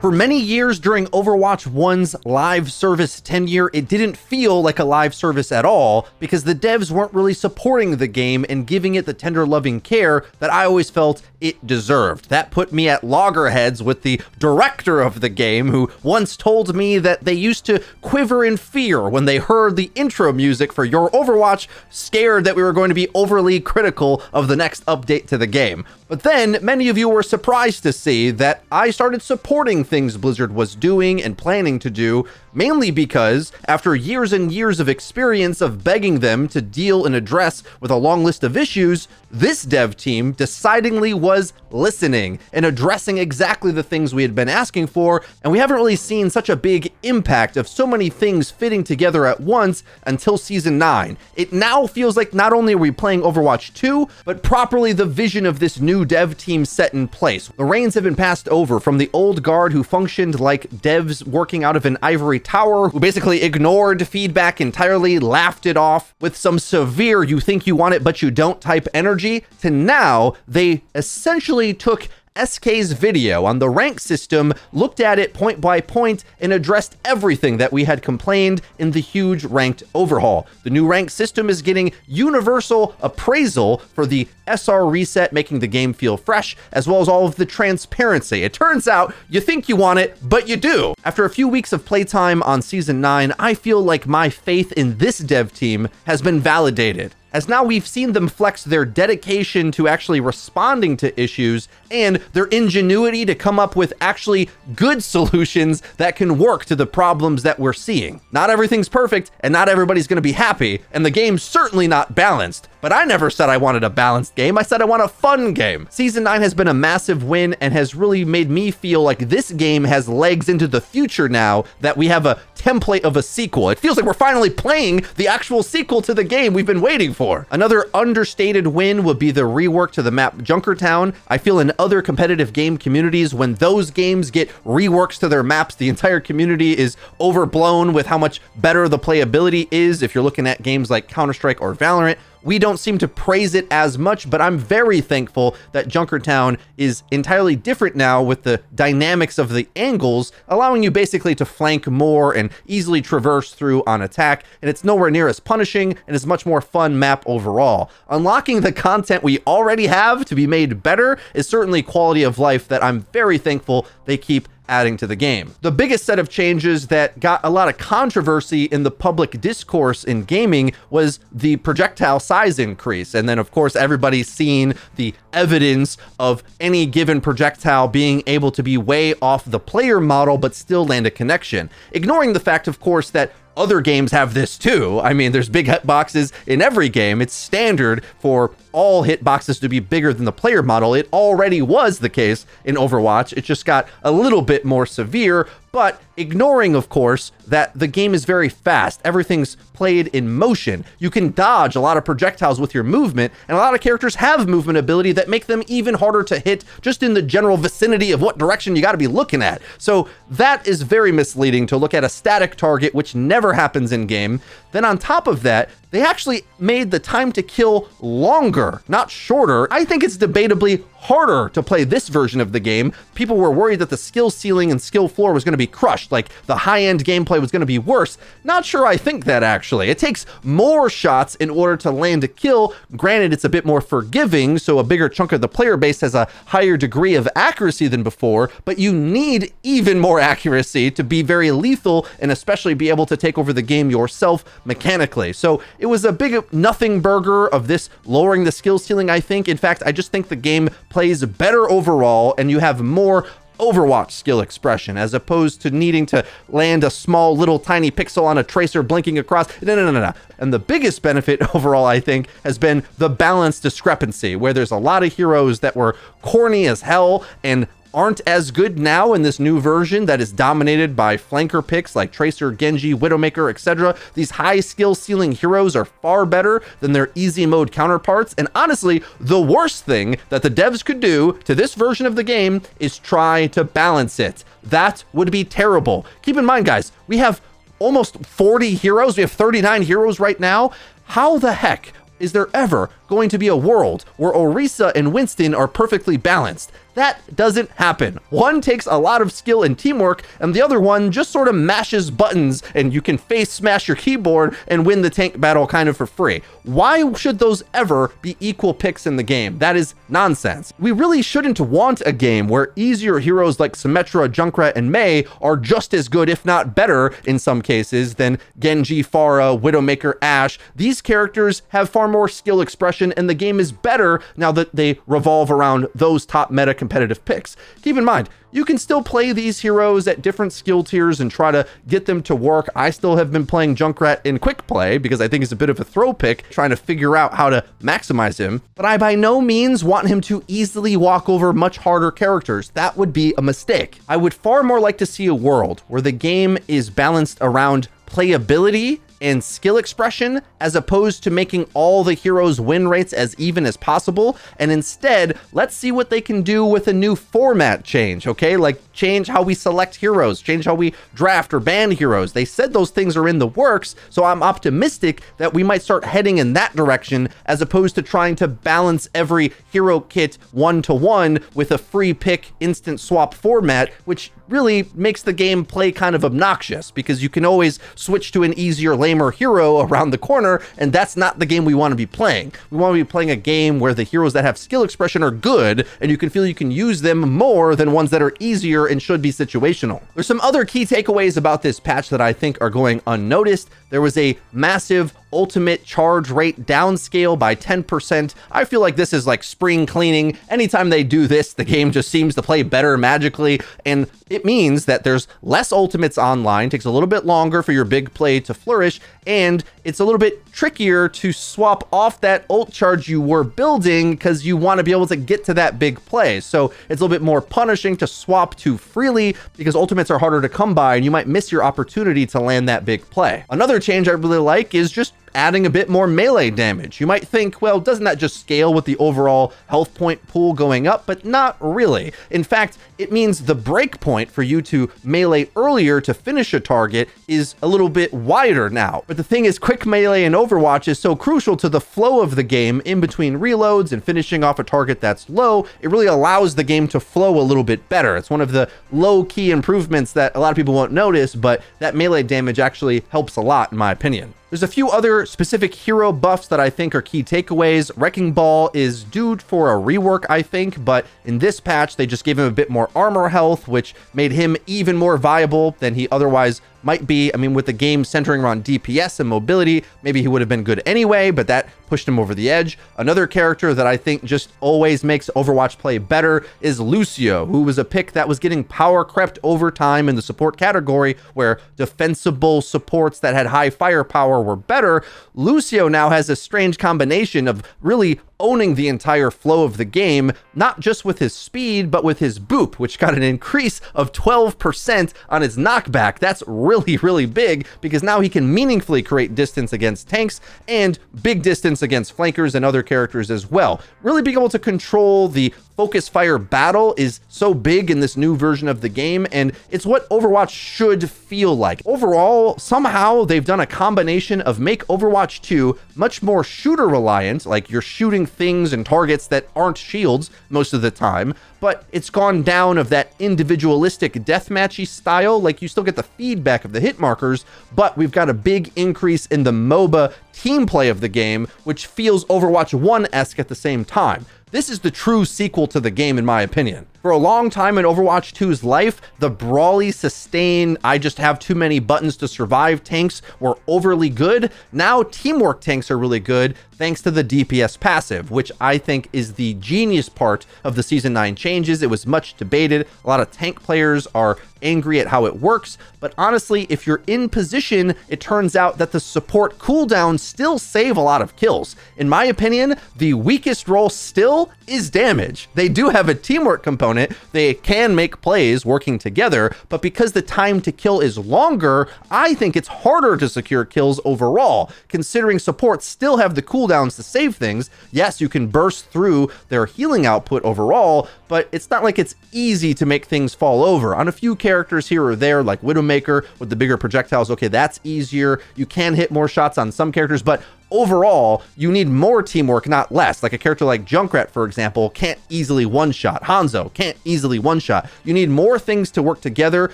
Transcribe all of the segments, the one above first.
For many years during Overwatch 1's live service tenure, it didn't feel like a live service at all because the devs weren't really supporting the game and giving it the tender loving care that I always felt it deserved. That put me at loggerheads with the director of the game, who once told me that they used to quiver in fear when they heard the intro music for Your Overwatch, scared that we were going to be overly critical of the next update to the game. But then many of you were surprised to see that I started supporting things Blizzard was doing and planning to do, mainly because after years and years of experience of begging them to deal and address with a long list of issues, this dev team decidingly was listening and addressing exactly the things we had been asking for, and we haven't really seen such a big impact of so many things fitting together at once until Season 9. It now feels like not only are we playing Overwatch 2, but properly the vision of this new dev team set in place. The reins have been passed over from the old guard who functioned like devs working out of an ivory tower, who basically ignored feedback entirely, laughed it off with some severe "you think you want it but you don't" type energy, to now they essentially took SK's video on the rank system, looked at it point by point, and addressed everything that we had complained in the huge ranked overhaul. The new rank system is getting universal appraisal for the SR reset, making the game feel fresh, as well as all of the transparency. It turns out you think you want it, but you do. After a few weeks of playtime on Season 9, I feel like my faith in this dev team has been validated, as now we've seen them flex their dedication to actually responding to issues and their ingenuity to come up with actually good solutions that can work to the problems that we're seeing. Not everything's perfect and not everybody's going to be happy, and the game's certainly not balanced, but I never said I wanted a balanced game. I said I want a fun game. Season 9 has been a massive win and has really made me feel like this game has legs into the future now that we have a template of a sequel. It feels like we're finally playing the actual sequel to the game we've been waiting for. Another understated win would be the rework to the map Junkertown. I feel in other competitive game communities, when those games get reworks to their maps, the entire community is overblown with how much better the playability is. If you're looking at games like Counter-Strike or Valorant, we don't seem to praise it as much, but I'm very thankful that Junkertown is entirely different now with the dynamics of the angles, allowing you basically to flank more and easily traverse through on attack, and it's nowhere near as punishing and is much more fun map overall. Unlocking the content we already have to be made better is certainly quality of life that I'm very thankful they keep adding to the game. The biggest set of changes that got a lot of controversy in the public discourse in gaming was the projectile size increase. And then of course, everybody's seen the evidence of any given projectile being able to be way off the player model, but still land a connection. Ignoring the fact, of course, that other games have this too. I mean, there's big hitboxes in every game. It's standard for all hitboxes to be bigger than the player model. It already was the case in Overwatch. It just got a little bit more severe, but ignoring, of course, that the game is very fast. Everything's played in motion. You can dodge a lot of projectiles with your movement, and a lot of characters have movement ability that make them even harder to hit just in the general vicinity of what direction you got to be looking at. So that is very misleading to look at a static target, which never happens in game. Then on top of that, they actually made the time to kill longer, not shorter. I think it's debatably harder to play this version of the game. People were worried that the skill ceiling and skill floor was going to be crushed, like the high-end gameplay was going to be worse. Not sure I think that, actually. It takes more shots in order to land a kill. Granted, it's a bit more forgiving, so a bigger chunk of the player base has a higher degree of accuracy than before, but you need even more accuracy to be very lethal and especially be able to take over the game yourself mechanically. So it was a big nothing burger of this lowering the skill ceiling, I think. In fact, I just think the game plays better overall and you have more Overwatch skill expression as opposed to needing to land a small little tiny pixel on a tracer blinking across. No. And the biggest benefit overall, I think, has been the balance discrepancy, where there's a lot of heroes that were corny as hell and aren't as good now in this new version that is dominated by flanker picks like Tracer, Genji, Widowmaker, etc. These high skill ceiling heroes are far better than their easy mode counterparts, and honestly, the worst thing that the devs could do to this version of the game is try to balance it. That would be terrible. Keep in mind, guys, we have almost 40 heroes. We have 39 heroes right now. How the heck is there ever going to be a world where Orisa and Winston are perfectly balanced? That doesn't happen. One takes a lot of skill and teamwork, and the other one just sort of mashes buttons, and you can face smash your keyboard and win the tank battle kind of for free. Why should those ever be equal picks in the game? That is nonsense. We really shouldn't want a game where easier heroes like Symmetra, Junkrat, and Mei are just as good, if not better, in some cases, than Genji, Pharah, Widowmaker, Ashe. These characters have far more skill expression, and the game is better now that they revolve around those top meta competitive picks. Keep in mind, you can still play these heroes at different skill tiers and try to get them to work. I still have been playing Junkrat in quick play because I think he's a bit of a throw pick, trying to figure out how to maximize him. But I by no means want him to easily walk over much harder characters. That would be a mistake. I would far more like to see a world where the game is balanced around playability and skill expression, as opposed to making all the heroes' win rates as even as possible. And instead, let's see what they can do with a new format change, okay? Like change how we select heroes, change how we draft or ban heroes. They said those things are in the works, so I'm optimistic that we might start heading in that direction, as opposed to trying to balance every hero kit 1-to-1 with a free pick instant swap format, which really makes the game play kind of obnoxious, because you can always switch to an easier, lamer hero around the corner, and that's not the game we want to be playing. We want to be playing a game where the heroes that have skill expression are good, and you can feel you can use them more than ones that are easier and should be situational. There's some other key takeaways about this patch that I think are going unnoticed. There was a massive ultimate charge rate downscale by 10%. I feel like this is like spring cleaning. Anytime they do this, the game just seems to play better magically, and it means that there's less ultimates online, takes a little bit longer for your big play to flourish, and it's a little bit trickier to swap off that ult charge you were building because you want to be able to get to that big play. So it's a little bit more punishing to swap too freely because ultimates are harder to come by, and you might miss your opportunity to land that big play. Another change I really like is just adding a bit more melee damage. You might think, well, doesn't that just scale with the overall health point pool going up? But not really. In fact, it means the break point for you to melee earlier to finish a target is a little bit wider now. But the thing is, quick melee in Overwatch is so crucial to the flow of the game in between reloads and finishing off a target that's low. It really allows the game to flow a little bit better. It's one of the low-key improvements that a lot of people won't notice, but that melee damage actually helps a lot in my opinion. There's a few other specific hero buffs that I think are key takeaways. Wrecking Ball is due for a rework, I think, but in this patch, they just gave him a bit more armor health, which made him even more viable than he otherwise might be. I mean, with the game centering around DPS and mobility, maybe he would have been good anyway, but that pushed him over the edge. Another character that I think just always makes Overwatch play better is Lucio, who was a pick that was getting power crept over time in the support category, where defensible supports that had high firepower were better. Lucio now has a strange combination of really owning the entire flow of the game, not just with his speed, but with his boop, which got an increase of 12% on his knockback. That's really, really big, because now he can meaningfully create distance against tanks and big distance against flankers and other characters as well. Really being able to control the focus fire battle is so big in this new version of the game, and it's what Overwatch should feel like. Overall, somehow they've done a combination of make Overwatch 2 much more shooter reliant, like you're shooting things and targets that aren't shields most of the time, but it's gone down of that individualistic deathmatchy style. Like you still get the feedback of the hit markers, but we've got a big increase in the MOBA team play of the game, which feels Overwatch 1-esque at the same time. This is the true sequel to the game, in my opinion. For a long time in Overwatch 2's life, the brawly, sustain, I just have too many buttons to survive tanks were overly good. Now teamwork tanks are really good thanks to the DPS passive, which I think is the genius part of the Season 9 changes. It was much debated. A lot of tank players are angry at how it works, but honestly, if you're in position, it turns out that the support cooldowns still save a lot of kills. In my opinion, the weakest role still is damage. They do have a teamwork component. They can make plays working together, but because the time to kill is longer, I think it's harder to secure kills overall, considering supports still have the cooldowns to save things. Yes, you can burst through their healing output overall, but it's not like it's easy to make things fall over. On a few characters here or there, like Widowmaker with the bigger projectiles, okay, that's easier. You can hit more shots on some characters, but overall, you need more teamwork, not less. Like a character like Junkrat, for example, can't easily one-shot. Hanzo can't easily one-shot. You need more things to work together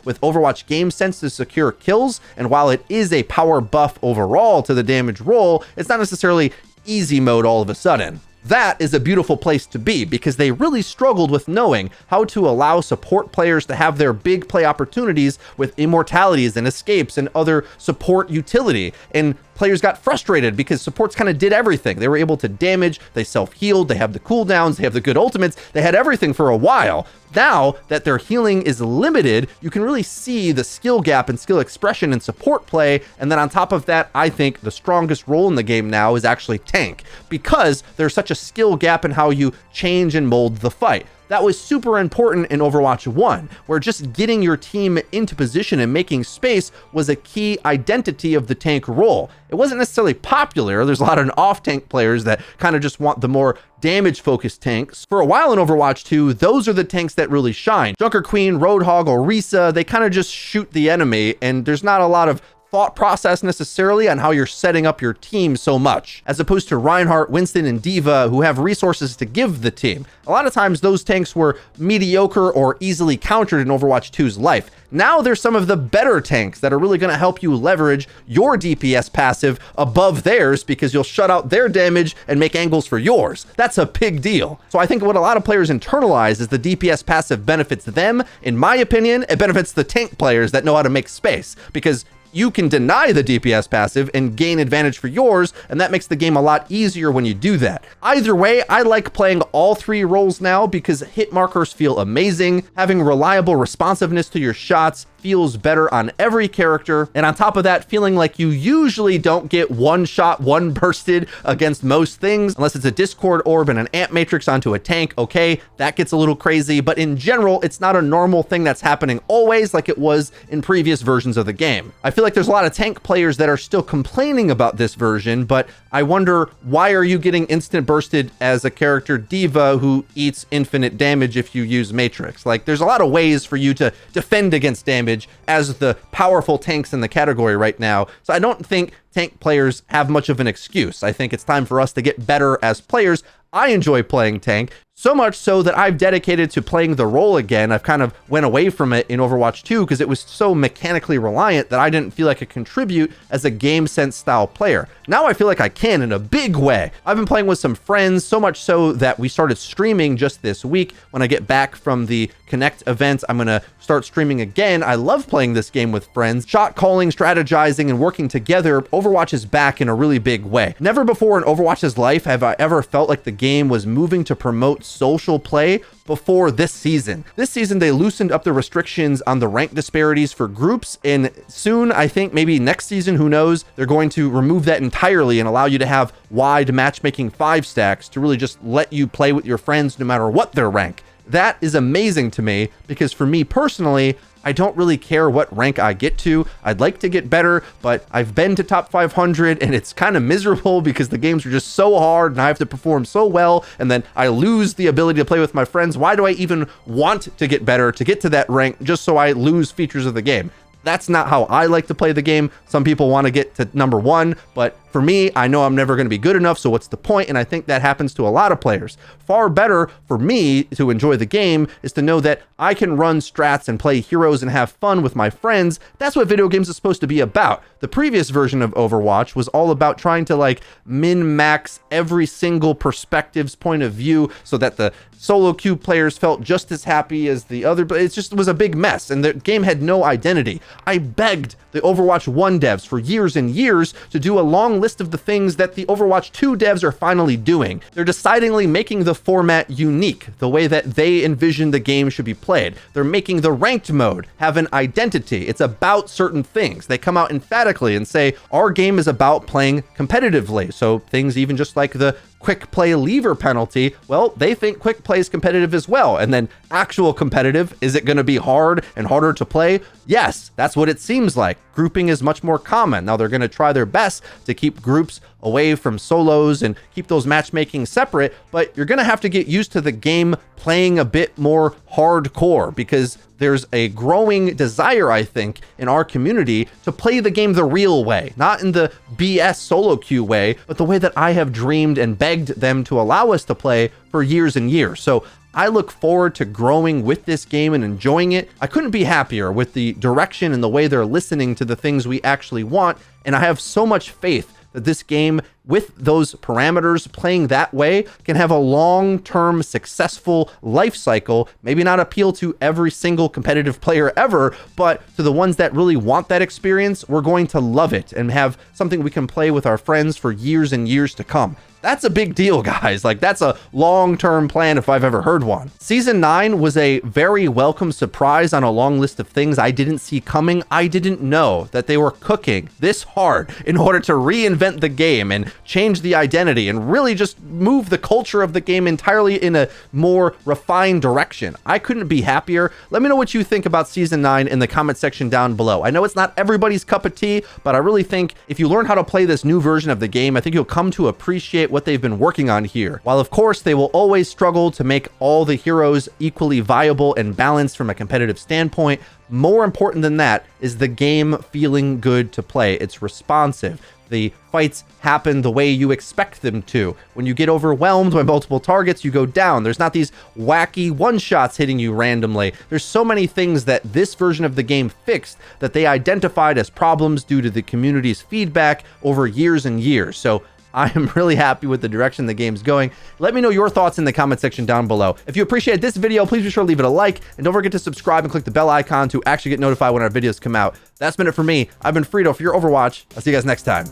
with Overwatch game sense to secure kills, and while it is a power buff overall to the damage roll, it's not necessarily easy mode all of a sudden. That is a beautiful place to be because they really struggled with knowing how to allow support players to have their big play opportunities with immortalities and escapes and other support utility. And players got frustrated because supports kind of did everything. They were able to damage, they self-healed, they have the cooldowns, they have the good ultimates, they had everything for a while. Now that their healing is limited, you can really see the skill gap and skill expression in support play. And then on top of that, I think the strongest role in the game now is actually tank, because there's such a skill gap in how you change and mold the fight. That was super important in Overwatch 1, where just getting your team into position and making space was a key identity of the tank role. It wasn't necessarily popular. There's a lot of off-tank players that kind of just want the more damage-focused tanks. For a while in Overwatch 2, those are the tanks that really shine. Junker Queen, Roadhog, or Orisa, they kind of just shoot the enemy, and there's not a lot of thought process necessarily on how you're setting up your team so much, as opposed to Reinhardt, Winston, and D.Va, who have resources to give the team. A lot of times those tanks were mediocre or easily countered in Overwatch 2's life. Now there's some of the better tanks that are really going to help you leverage your DPS passive above theirs, because you'll shut out their damage and make angles for yours. That's a big deal. So I think what a lot of players internalize is the DPS passive benefits them. In my opinion, it benefits the tank players that know how to make space, because you can deny the DPS passive and gain advantage for yours, and that makes the game a lot easier when you do that. Either way, I like playing all three roles now because hit markers feel amazing. Having reliable responsiveness to your shots feels better on every character, and on top of that, feeling like you usually don't get one shot, one bursted against most things, unless it's a Discord orb and an amp matrix onto a tank. Okay, that gets a little crazy, but in general, it's not a normal thing that's happening always like it was in previous versions of the game. I feel like there's a lot of tank players that are still complaining about this version, but I wonder, why are you getting instant bursted as a character D.Va who eats infinite damage if you use Matrix? Like, there's a lot of ways for you to defend against damage as the powerful tanks in the category right now. So I don't think tank players have much of an excuse. I think it's time for us to get better as players. I enjoy playing tank, so much so that I've dedicated to playing the role again. I've kind of went away from it in Overwatch 2 because it was so mechanically reliant that I didn't feel like I could contribute as a game sense style player. Now I feel like I can in a big way. I've been playing with some friends, so much so that we started streaming just this week. When I get back from the Connect event, I'm gonna start streaming again. I love playing this game with friends. Shot calling, strategizing, and working together. Overwatch is back in a really big way. Never before in Overwatch's life have I ever felt like the game was moving to promote social play before this season. This season, they loosened up the restrictions on the rank disparities for groups, and soon, I think maybe next season, who knows, they're going to remove that entirely and allow you to have wide matchmaking 5 stacks to really just let you play with your friends no matter what their rank. That is amazing to me, because for me personally, I don't really care what rank I get to. I'd like to get better, but I've been to top 500 and it's kind of miserable because the games are just so hard and I have to perform so well, and then I lose the ability to play with my friends. Why do I even want to get better to get to that rank just so I lose features of the game? That's not how I like to play the game. Some people want to get to number 1, but for me, I know I'm never going to be good enough, so what's the point? And I think that happens to a lot of players. Far better for me to enjoy the game is to know that I can run strats and play heroes and have fun with my friends. That's what video games are supposed to be about. The previous version of Overwatch was all about trying to like min-max every single perspective's point of view so that the solo queue players felt just as happy as the other, but it was a big mess and the game had no identity. I begged the Overwatch 1 devs for years and years to do a long list of the things that the Overwatch 2 devs are finally doing. They're decidingly making the format unique, the way that they envision the game should be played. They're making the ranked mode have an identity. It's about certain things. They come out emphatically and say, our game is about playing competitively. So things even just like the quick play lever penalty, well, they think quick play is competitive as well. And then actual competitive, is it going to be hard and harder to play? Yes, that's what it seems like. Grouping is much more common. Now they're going to try their best to keep groups away from solos and keep those matchmaking separate, but you're going to have to get used to the game playing a bit more hardcore, because there's a growing desire, I think, in our community to play the game the real way, not in the BS solo queue way, but the way that I have dreamed and begged them to allow us to play for years and years. So I look forward to growing with this game and enjoying it. I couldn't be happier with the direction and the way they're listening to the things we actually want, and I have so much faith that this game, with those parameters playing that way, can have a long-term successful life cycle. Maybe not appeal to every single competitive player ever, but to the ones that really want that experience, we're going to love it and have something we can play with our friends for years and years to come. That's a big deal, guys. Like, that's a long-term plan if I've ever heard one. Season 9 was a very welcome surprise on a long list of things I didn't see coming. I didn't know that they were cooking this hard in order to reinvent the game and change the identity and really just move the culture of the game entirely in a more refined direction. I couldn't be happier. Let me know what you think about Season 9 in the comment section down below. I know it's not everybody's cup of tea, but I really think if you learn how to play this new version of the game, I think you'll come to appreciate what they've been working on here. While of course they will always struggle to make all the heroes equally viable and balanced from a competitive standpoint, more important than that is the game feeling good to play. It's responsive. The fights happen the way you expect them to. When you get overwhelmed by multiple targets, you go down. There's not these wacky one-shots hitting you randomly. There's so many things that this version of the game fixed that they identified as problems due to the community's feedback over years and years. So I am really happy with the direction the game's going. Let me know your thoughts in the comment section down below. If you appreciate this video, please be sure to leave it a like, and don't forget to subscribe and click the bell icon to actually get notified when our videos come out. That's been it for me. I've been Freedo for your Overwatch. I'll see you guys next time.